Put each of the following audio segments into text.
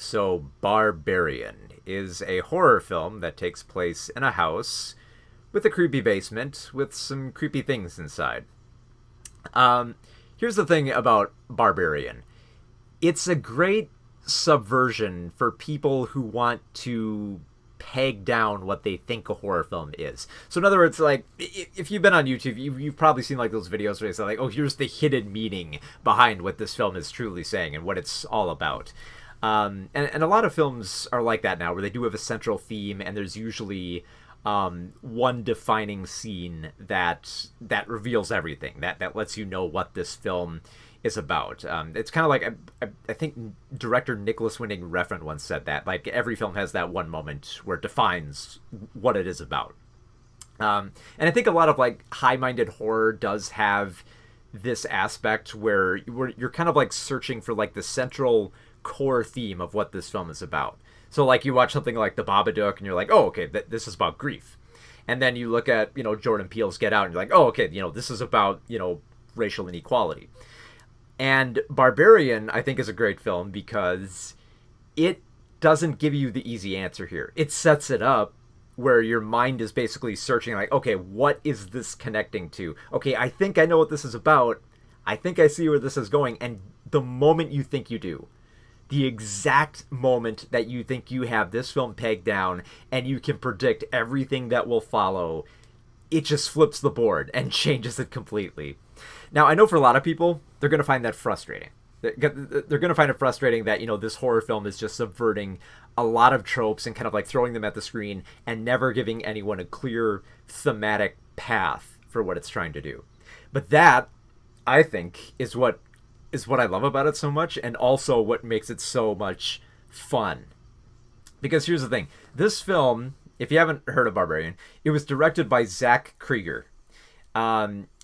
So, Barbarian is a horror film that takes place in a house with a creepy basement with some creepy things inside. Um, Here's the thing about Barbarian, it's a great subversion for people who want to peg down what they think a horror film is. So in other words, like if you've been on YouTube, you've probably seen like those videos where they say like, oh, here's the hidden meaning behind what this film is truly saying and what it's all about. And a lot of films are like that now, where they do have a central theme, and there's usually one defining scene that reveals everything, that lets you know what this film is about. It's kind of like I think director Nicholas Winding Refn once said that like every film has that one moment where it defines what it is about. And I think a lot of like high-minded horror does have this aspect where you're kind of like searching for like the central core theme of what this film is about. So like you watch something like The Babadook and you're like, oh, okay, this is about grief. And then you look at, Jordan Peele's Get Out and you're like, oh, okay, this is about, racial inequality. And Barbarian, I think, is a great film because it doesn't give you the easy answer here. It sets it up where your mind is basically searching like, okay, what is this connecting to? Okay, I think I know what this is about. I think I see where this is going. And the moment you think you do, the exact moment that you think you have this film pegged down and you can predict everything that will follow, it just flips the board and changes it completely. Now, I know for a lot of people, they're going to find that frustrating. They're going to find it frustrating that, this horror film is just subverting a lot of tropes and kind of like throwing them at the screen and never giving anyone a clear thematic path for what it's trying to do. But that, I think, is what I love about it so much, and also what makes it so much fun. Because here's the thing. This film, if you haven't heard of Barbarian, it was directed by Zach Krieger.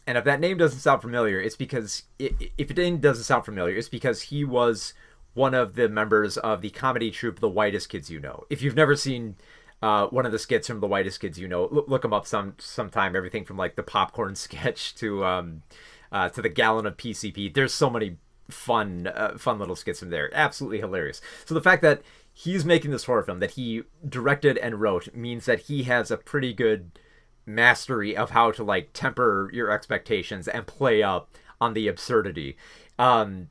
And if that name doesn't sound familiar, it's because if it doesn't sound familiar, it's because he was one of the members of the comedy troupe The Whitest Kids U Know. If you've never seen one of the skits from The Whitest Kids U Know, look them up sometime. Everything from like the popcorn sketch to the gallon of PCP. There's so many fun little skits from there. Absolutely hilarious. So the fact that he's making this horror film that he directed and wrote means that he has a pretty good mastery of how to like temper your expectations and play up on the absurdity. I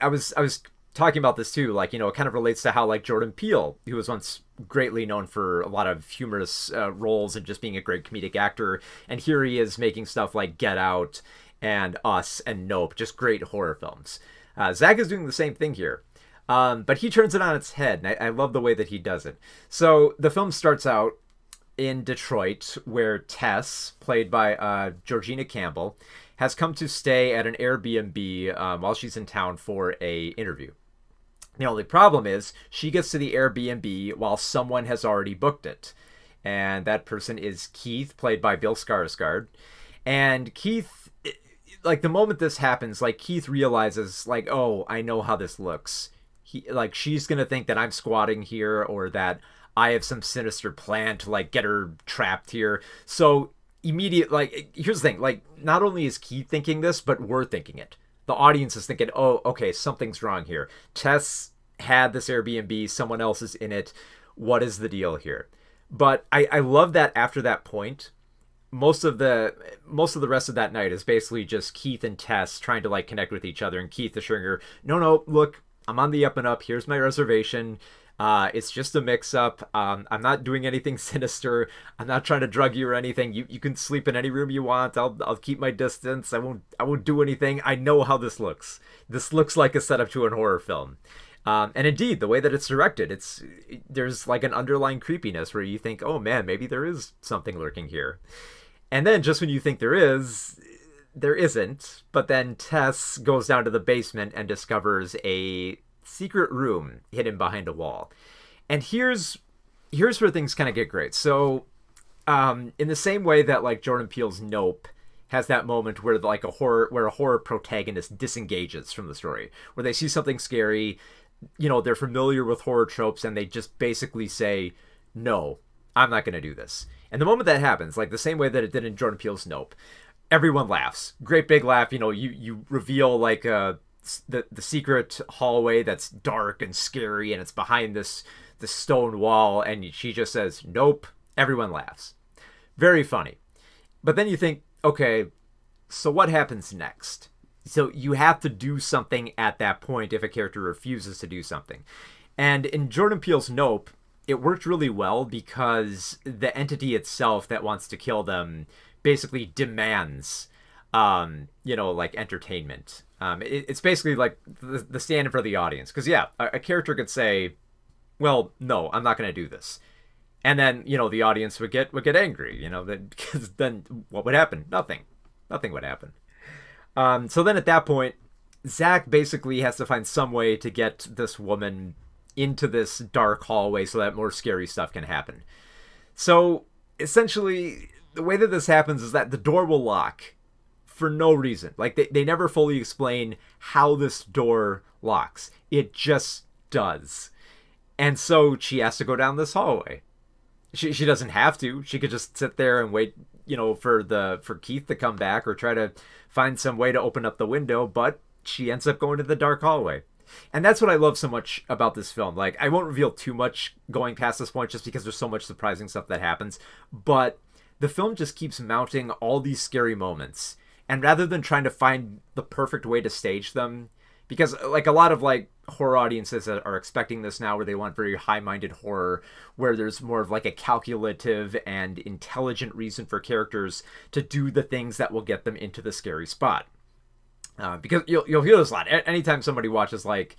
was talking about this too, like, it kind of relates to how like Jordan Peele, who was once greatly known for a lot of humorous roles and just being a great comedic actor, and here he is making stuff like Get Out and Us and Nope, just great horror films. Zach is doing the same thing here, but he turns it on its head, and I love the way that he does it. So the film starts out in Detroit, where Tess, played by Georgina Campbell, has come to stay at an Airbnb while she's in town for a interview. The only problem is she gets to the Airbnb while someone has already booked it. And that person is Keith, played by Bill Skarsgård. And Keith, like, the moment this happens, like, Keith realizes, like, oh, I know how this looks. She's gonna think that I'm squatting here, or that I have some sinister plan to, like, get her trapped here. So here's the thing, like, not only is Keith thinking this, but we're thinking it. The audience is thinking, oh, okay, something's wrong here. Tess had this Airbnb, someone else is in it. What is the deal here? But I love that after that point, most of the rest of that night is basically just Keith and Tess trying to like connect with each other, and Keith assuring her, no, look, I'm on the up and up. Here's my reservation. It's just a mix-up. I'm not doing anything sinister. I'm not trying to drug you or anything. You can sleep in any room you want. I'll keep my distance. I won't do anything. I know how this looks. This looks like a setup to a horror film. And indeed, the way that it's directed, there's like an underlying creepiness where you think, oh man, maybe there is something lurking here. And then just when you think there is, there isn't. But then Tess goes down to the basement and discovers a secret room hidden behind a wall. And here's where things kind of get great. So in the same way that like Jordan Peele's Nope has that moment where like a horror protagonist disengages from the story, where they see something scary, they're familiar with horror tropes, and they just basically say, no, I'm not going to do this. And the moment that happens, like the same way that it did in Jordan Peele's Nope, everyone laughs. Great big laugh. You reveal like a the secret hallway that's dark and scary, and it's behind this stone wall, and she just says nope. Everyone laughs. Very funny. But then you think, okay, so what happens next? So you have to do something at that point if a character refuses to do something. And in Jordan Peele's Nope, it worked really well because the entity itself that wants to kill them basically demands, like entertainment. It's basically like the stand-in for the audience. Because, yeah, a character could say, well, no, I'm not going to do this. And then, the audience would get angry, because then what would happen? Nothing would happen. So then at that point, Zach basically has to find some way to get this woman into this dark hallway so that more scary stuff can happen. So essentially, the way that this happens is that the door will lock for no reason. Like, they never fully explain how this door locks. It just does. And so she has to go down this hallway. She doesn't have to. She could just sit there and wait, for Keith to come back or try to find some way to open up the window, but she ends up going to the dark hallway. And that's what I love so much about this film. Like, I won't reveal too much going past this point just because there's so much surprising stuff that happens, but the film just keeps mounting all these scary moments. And rather than trying to find the perfect way to stage them, because like a lot of like horror audiences that are expecting this now, where they want very high-minded horror, where there's more of like a calculative and intelligent reason for characters to do the things that will get them into the scary spot. Because you'll hear this a lot. Anytime somebody watches like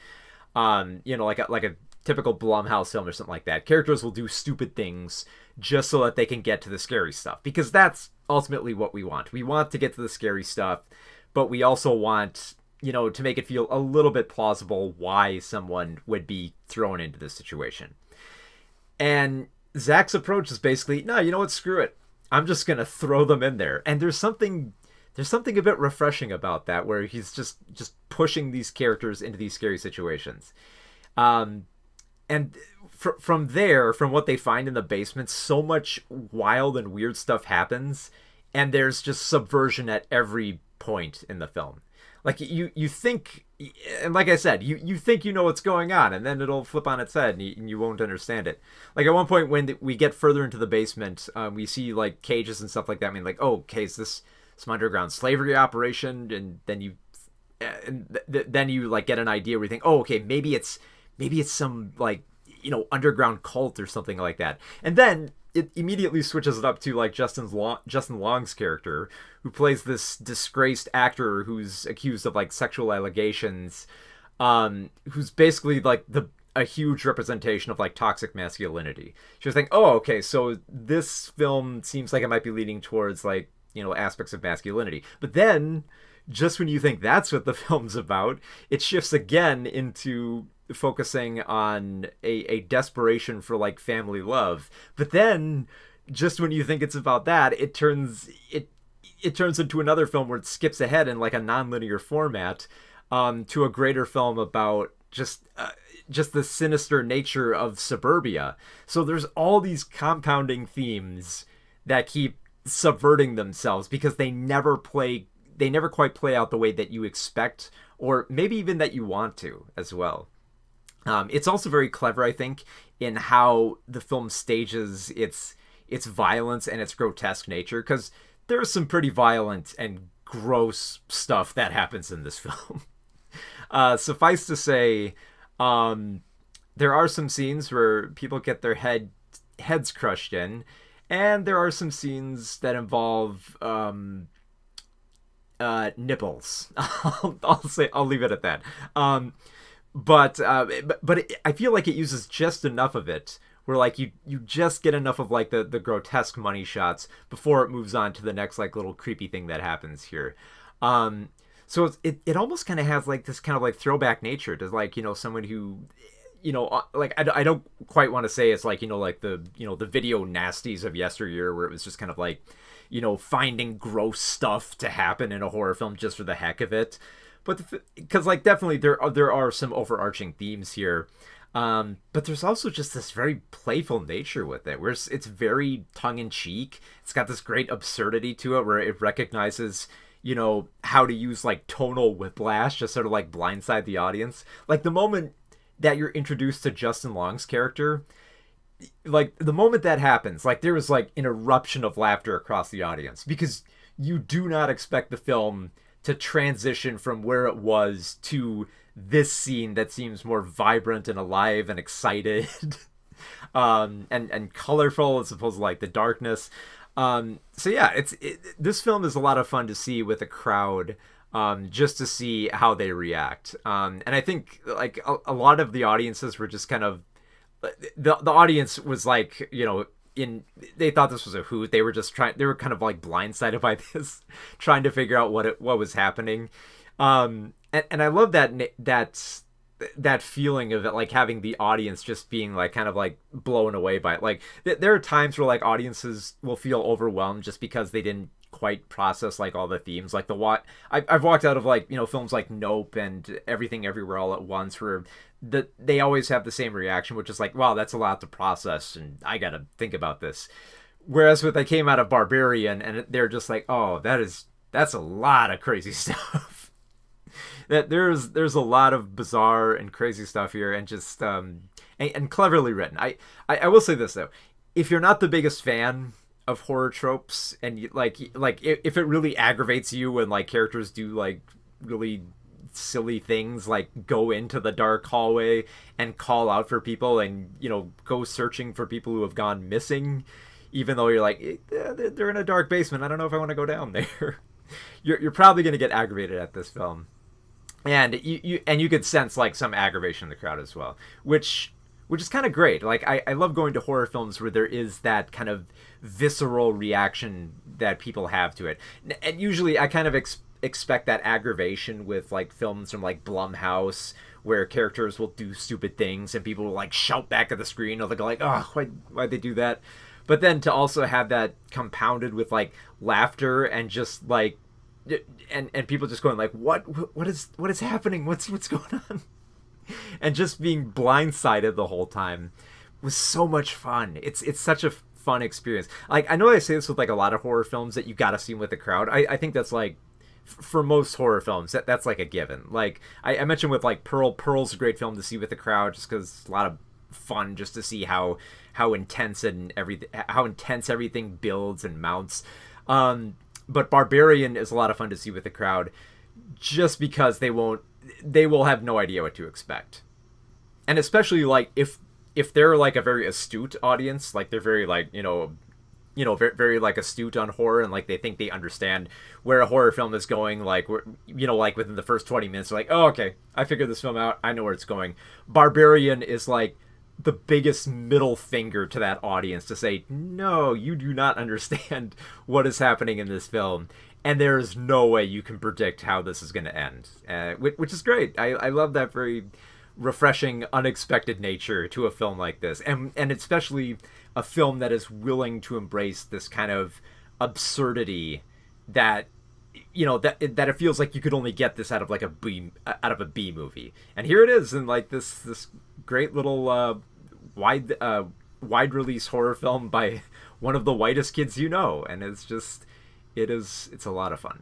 a typical Blumhouse film or something like that, characters will do stupid things just so that they can get to the scary stuff. Because that's ultimately what we want. We want to get to the scary stuff, but we also want, to make it feel a little bit plausible why someone would be thrown into this situation. And Zach's approach is basically, no, you know what, screw it. I'm just going to throw them in there. And there's something a bit refreshing about that, where he's just pushing these characters into these scary situations. And from there, from what they find in the basement, so much wild and weird stuff happens. And there's just subversion at every point in the film. Like, you think, and like I said, you think you know what's going on, and then it'll flip on its head, and you won't understand it. Like, at one point, when we get further into the basement, we see, like, cages and stuff like that. I mean, like, oh, okay, is this some underground slavery operation? And then you like, get an idea where you think, oh, okay, maybe it's some, like, underground cult or something like that. And then it immediately switches it up to like Justin Long's character, who plays this disgraced actor who's accused of like sexual allegations, who's basically like a huge representation of like toxic masculinity. She was thinking, oh, okay, so this film seems like it might be leading towards like, aspects of masculinity. But then, just when you think that's what the film's about, it shifts again into focusing on a desperation for like family love. But then, just when you think it's about that, it turns into another film where it skips ahead in like a non-linear format, to a greater film about just the sinister nature of suburbia. So there's all these compounding themes that keep subverting themselves because they never quite play out the way that you expect, or maybe even that you want to as well. It's also very clever, I think, in how the film stages its violence and its grotesque nature, because there's some pretty violent and gross stuff that happens in this film. Suffice to say, there are some scenes where people get their heads crushed in, and there are some scenes that involve nipples. I'll leave it at that. But I feel like it uses just enough of it where like you just get enough of like the grotesque money shots before it moves on to the next like little creepy thing that happens here. So it almost kind of has like this kind of like throwback nature to like, someone who, like I don't quite want to say it's like, like the video nasties of yesteryear, where it was just kind of like, finding gross stuff to happen in a horror film just for the heck of it. But because like definitely there are some overarching themes here, but there's also just this very playful nature with it, where it's very tongue in cheek. It's got this great absurdity to it, where it recognizes how to use like tonal whiplash to sort of like blindside the audience. Like the moment that you're introduced to Justin Long's character, like the moment that happens, like there was like an eruption of laughter across the audience because you do not expect the film to transition from where it was to this scene that seems more vibrant and alive and excited and colorful as opposed to like the darkness. So yeah, this film is a lot of fun to see with a crowd, just to see how they react. And I think like a lot of the audiences were just kind of the audience was like, they thought this was a hoot. They were kind of like blindsided by this, trying to figure out what was happening. And I love that feeling of it, like having the audience just being like kind of like blown away by it. Like there are times where like audiences will feel overwhelmed just because they didn't quite process like all the themes. Like I've walked out of like films like Nope and Everything Everywhere All at Once where they always have the same reaction, which is like, wow, that's a lot to process and I gotta think about this. Whereas I came out of Barbarian and they're just like, oh, that's a lot of crazy stuff. That there's a lot of bizarre and crazy stuff here, and just and cleverly written. I will say this though, if you're not the biggest fan of horror tropes, and if it really aggravates you when like characters do like really silly things, like go into the dark hallway and call out for people, and go searching for people who have gone missing, even though you're like, they're in a dark basement, I don't know if I want to go down there. You're probably going to get aggravated at this film. And you could sense like some aggravation in the crowd as well, which is kind of great. Like I love going to horror films where there is that kind of visceral reaction that people have to it. And usually I kind of expect that aggravation with like films from like Blumhouse, where characters will do stupid things and people will like shout back at the screen, or they'll go like, oh, why'd they do that? But then to also have that compounded with like laughter and just like and people just going like, what is happening, what's going on, and just being blindsided the whole time was so much fun. It's such a fun experience. Like I know I say this with like a lot of horror films that you gotta see them with the crowd. I think that's like for most horror films that's like a given. Like I mentioned with like Pearl's a great film to see with the crowd just because it's a lot of fun just to see how intense everything builds and mounts. But Barbarian is a lot of fun to see with the crowd, just because they will have no idea what to expect. And especially like if they're like a very astute audience, like they're very like, very, very like astute on horror, and like they think they understand where a horror film is going, like like within the first 20 minutes, they're like, oh, okay, I figured this film out, I know where it's going. Barbarian is like the biggest middle finger to that audience to say, no, you do not understand what is happening in this film, and there is no way you can predict how this is going to end, which is great. I love that very refreshing, unexpected nature to a film like this, and especially a film that is willing to embrace this kind of absurdity that that it feels like you could only get this out of like a B movie, and here it is in like this great little wide release horror film by one of the whitest kids you know, and it's a lot of fun.